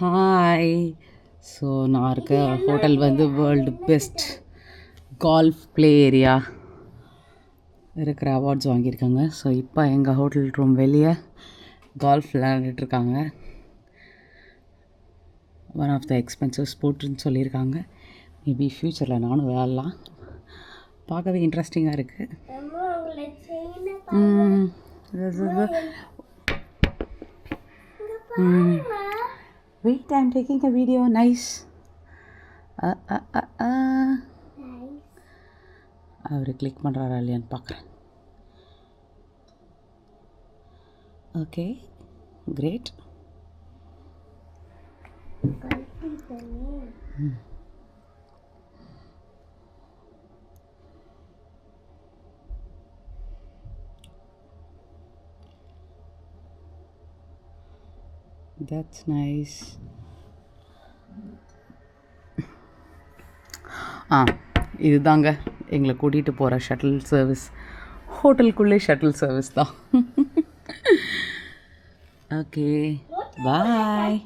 Hi. So நான் இருக்க hotel வந்து world best golf play area இருக்கிற அவார்ட்ஸ் வாங்கியிருக்காங்க. ஸோ இப்போ எங்கள் ஹோட்டல் ரூம் வெளியே கால்ஃப் விளையாண்டுட்ருக்காங்க. ஒன் ஆஃப் த எக்ஸ்பென்சிவ் ஸ்போர்ட்ஸ்னு சொல்லியிருக்காங்க. மேபி ஃப்யூச்சரில் நானும் விளையாடலாம். பார்க்கவே இன்ட்ரெஸ்டிங்காக இருக்குது. Wait, I'm taking a video. Nice. அவர் கிளிக் பண்ணுறாரா இல்லையான்னு பார்க்குறேன். Okay, great. That's nice. இதுதாங்க எங்களை கூட்டிகிட்டு போகிற ஷட்டில் சர்வீஸ். ஹோட்டலுக்குள்ளே ஷட்டில் சர்வீஸ் தான். ஓகே, பாய்.